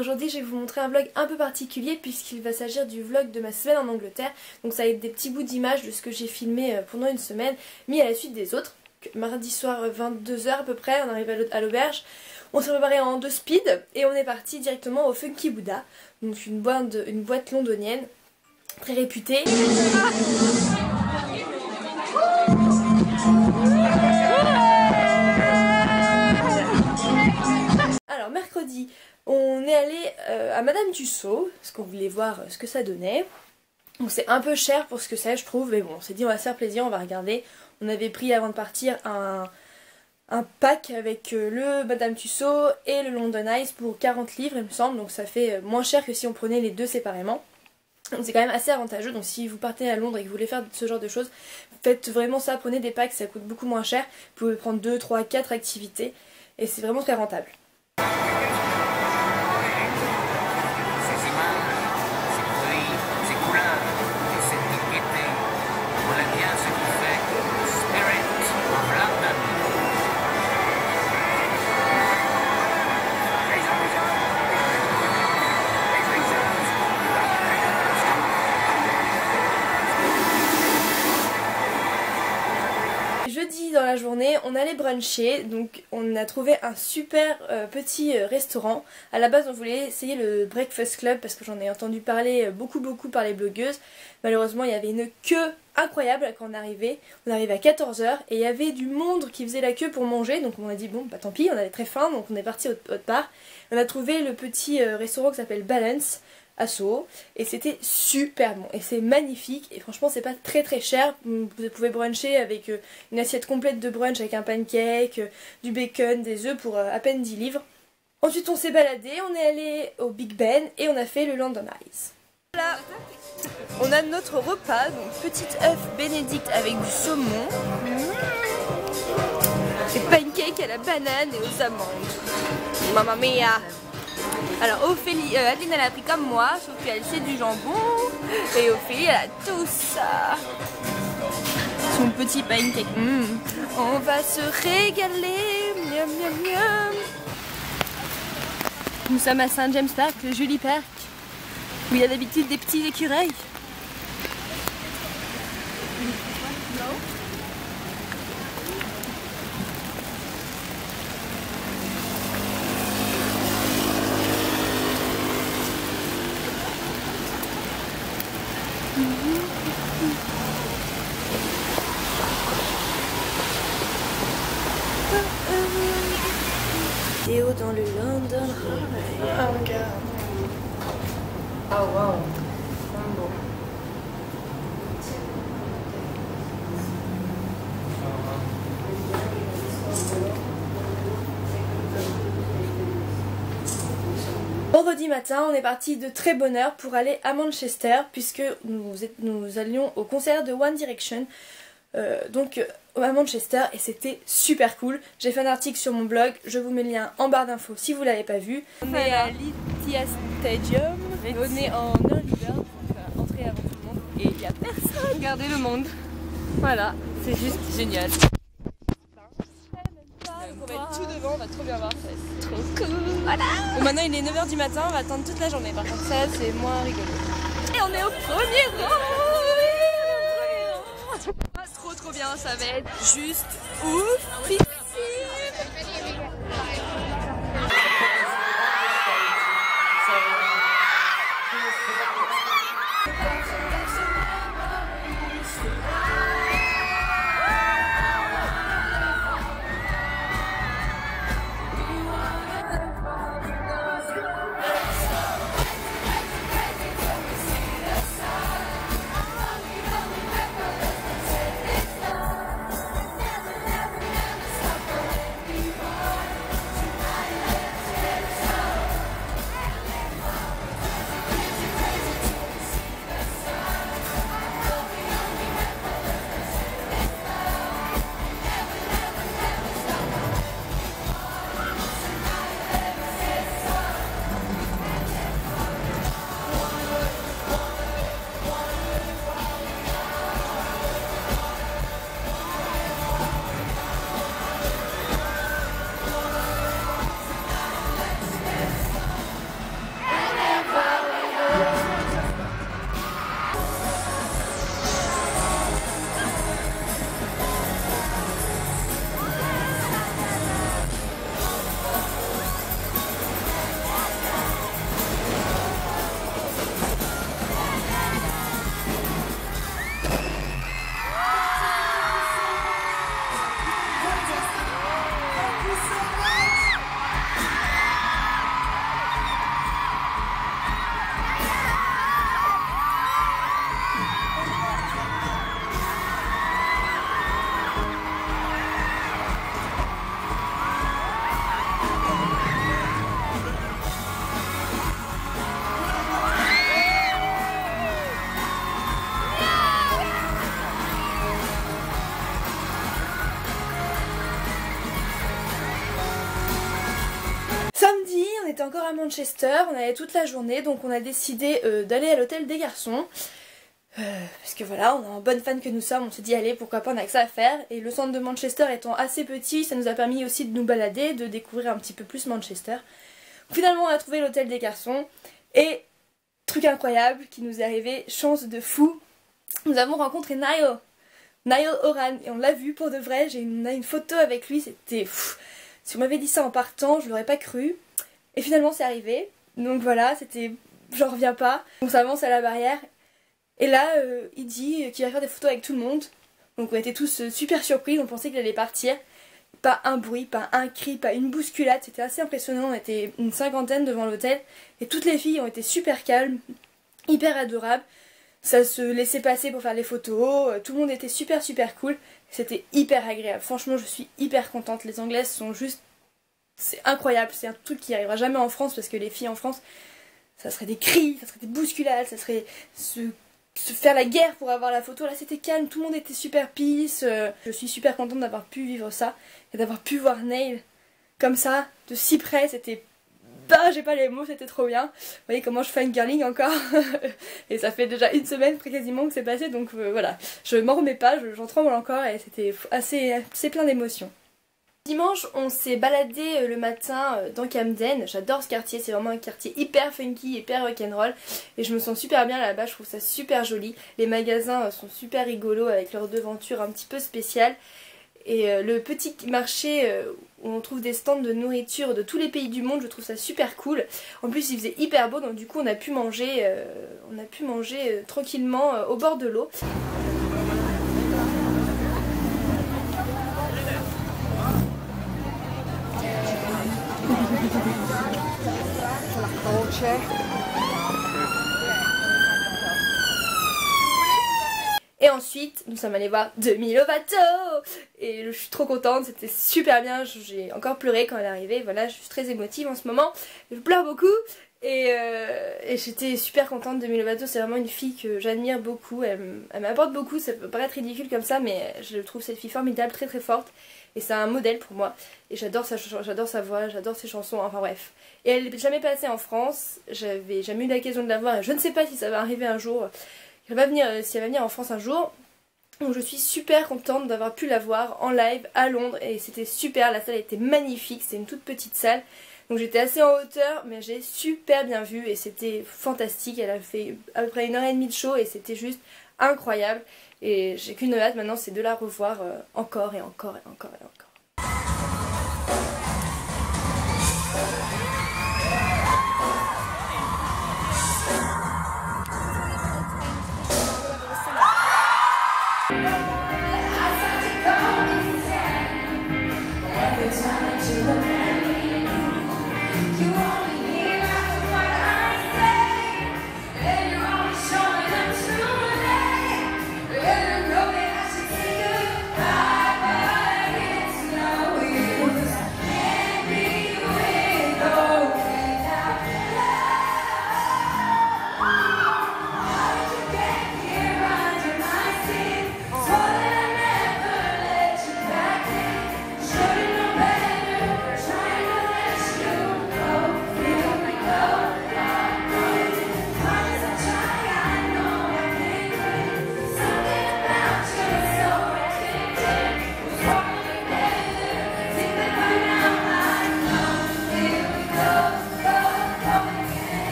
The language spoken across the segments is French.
Aujourd'hui je vais vous montrer un vlog un peu particulier puisqu'il va s'agir du vlog de ma semaine en Angleterre. Donc ça va être des petits bouts d'images de ce que j'ai filmé pendant une semaine, mis à la suite des autres. Mardi soir 22 h à peu près, on arrive à l'auberge. On s'est préparé en 2 speed et on est parti directement au Funky Buddha. Donc une boîte londonienne très réputée. Alors mercredi, on est allé à Madame Tussauds, parce qu'on voulait voir ce que ça donnait. Donc c'est un peu cher pour ce que c'est je trouve, mais bon on s'est dit on va se faire plaisir, on va regarder. On avait pris avant de partir un pack avec le Madame Tussauds et le London Eye pour 40 livres il me semble, donc ça fait moins cher que si on prenait les deux séparément. Donc c'est quand même assez avantageux, donc si vous partez à Londres et que vous voulez faire ce genre de choses, faites vraiment ça, prenez des packs, ça coûte beaucoup moins cher. Vous pouvez prendre 2, 3, 4 activités et c'est vraiment très rentable. Jeudi dans la journée, on allait bruncher, donc on a trouvé un super petit restaurant. À la base on voulait essayer le Breakfast Club parce que j'en ai entendu parler beaucoup par les blogueuses. Malheureusement il y avait une queue incroyable quand on arrivait. On arrivait à 14 h et il y avait du monde qui faisait la queue pour manger, donc on a dit bon bah tant pis, on avait très faim donc on est parti autre part. On a trouvé le petit restaurant qui s'appelle Balance à Soho et c'était super bon et c'est magnifique et franchement c'est pas très cher. Vous pouvez bruncher avec une assiette complète de brunch avec un pancake, du bacon, des œufs pour à peine 10 livres. Ensuite on s'est baladé, on est allé au Big Ben et on a fait le London Eye. Voilà, on a notre repas, donc petite œuf bénédicte avec du saumon, des pancakes à la banane et aux amandes. Mamma mia! Alors Ophélie, Adeline elle a pris comme moi, sauf qu'elle c'est du jambon et Ophélie elle a tout ça. Son petit pancake. On va se régaler. Miam miam miam. Nous sommes à Saint James Park, le Julie Park, où il y a d'habitude des petits écureuils. Théo dans le London Eye. Oh my god. Oh wow. Vendredi matin, on est parti de très bonne heure pour aller à Manchester puisque nous allions au concert de One Direction. À Manchester et c'était super cool. J'ai fait un article sur mon blog, je vous mets le lien en barre d'infos si vous l'avez pas vu. On est à l'Etihad Stadium, on est en early bird, donc entrer avant tout le monde et il n'y a personne. Regardez le monde. Voilà, c'est juste génial. On va être tout devant, on va trop bien voir, ça va être Trop cool. Voilà. Bon, maintenant il est 9 h du matin, on va attendre toute la journée, par contre ça c'est moins rigolo. Et on est au premier rang. Trop bien, ça va être juste ouf. était encore à Manchester, on avait toute la journée, donc on a décidé d'aller à l'hôtel des garçons. Parce que voilà, on est en bonne fan que nous sommes, on s'est dit allez pourquoi pas, on a que ça à faire. Et le centre de Manchester étant assez petit, ça nous a permis aussi de nous balader, de découvrir un petit peu plus Manchester. Finalement on a trouvé l'hôtel des garçons et truc incroyable qui nous est arrivé, chance de fou, nous avons rencontré Niall Horan et on l'a vu pour de vrai, on a une photo avec lui, c'était si on m'avait dit ça en partant je l'aurais pas cru. Et finalement c'est arrivé, donc voilà, c'était j'en reviens pas. On s'avance à la barrière et là il dit qu'il va faire des photos avec tout le monde. Donc on était tous super surpris, on pensait qu'il allait partir. Pas un bruit, pas un cri, pas une bousculade, c'était assez impressionnant, on était une cinquantaine devant l'hôtel et toutes les filles ont été super calmes, hyper adorables, ça se laissait passer pour faire les photos, tout le monde était super cool, c'était hyper agréable, franchement je suis hyper contente, les Anglaises sont juste, c'est incroyable, c'est un truc qui arrivera jamais en France parce que les filles en France, ça serait des cris, ça serait des bousculades, ça serait se faire la guerre pour avoir la photo. Là c'était calme, tout le monde était super peace, je suis super contente d'avoir pu vivre ça et d'avoir pu voir Neil comme ça, de si près, c'était... Bah j'ai pas les mots, c'était trop bien. Vous voyez comment je fangirling encore et ça fait déjà une semaine quasiment que c'est passé, donc voilà, je m'en remets pas, j'en tremble encore et c'était assez plein d'émotions. Dimanche, on s'est baladé le matin dans Camden. J'adore ce quartier, c'est vraiment un quartier hyper funky, hyper rock'n'roll. Et je me sens super bien là-bas, je trouve ça super joli. Les magasins sont super rigolos avec leur devanture un petit peu spéciale. Et le petit marché où on trouve des stands de nourriture de tous les pays du monde, je trouve ça super cool. En plus il faisait hyper beau, donc du coup on a pu manger, tranquillement au bord de l'eau. Et ensuite, nous sommes allés voir Demi Lovato et je suis trop contente, c'était super bien, j'ai encore pleuré quand elle est arrivée, voilà, je suis très émotive en ce moment, je pleure beaucoup et j'étais super contente. Demi Lovato, c'est vraiment une fille que j'admire beaucoup, elle m'apporte beaucoup, ça peut paraître ridicule comme ça, mais je trouve cette fille formidable, très forte, et c'est un modèle pour moi, et j'adore sa voix, j'adore ses chansons, enfin bref. Et elle n'est jamais passée en France, j'avais jamais eu l'occasion de la voir, et je ne sais pas si ça va arriver un jour. Si elle va venir en France un jour, donc je suis super contente d'avoir pu la voir en live à Londres et c'était super, la salle était magnifique, c'est une toute petite salle, donc j'étais assez en hauteur mais j'ai super bien vu et c'était fantastique. Elle a fait à peu près 1h30 de show et c'était juste incroyable et j'ai qu'une hâte maintenant, c'est de la revoir encore et encore et encore et encore.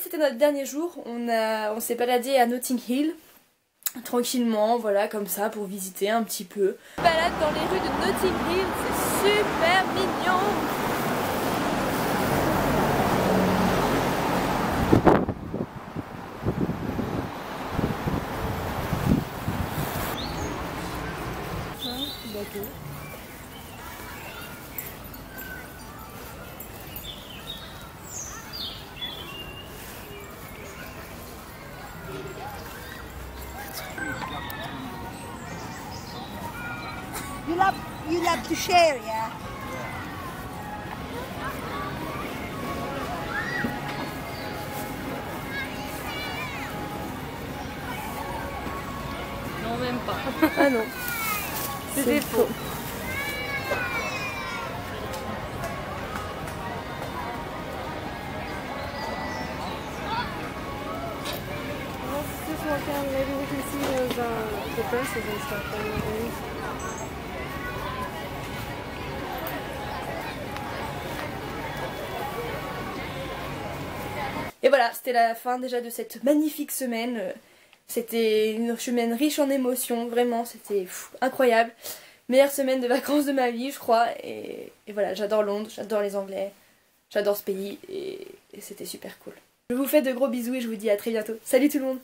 C'était notre dernier jour, on s'est baladé à Notting Hill, tranquillement, voilà, comme ça, pour visiter un petit peu. Balade dans les rues de Notting Hill, c'est super mignon. You love to share, yeah? Non, même pas. Ah non. C'était faux. Just walk down, maybe we can see those the dresses and stuff. Et voilà, c'était la fin déjà de cette magnifique semaine. C'était une semaine riche en émotions, vraiment, c'était incroyable. Meilleure semaine de vacances de ma vie, je crois. Et voilà, j'adore Londres, j'adore les Anglais, j'adore ce pays et c'était super cool. Je vous fais de gros bisous et je vous dis à très bientôt. Salut tout le monde!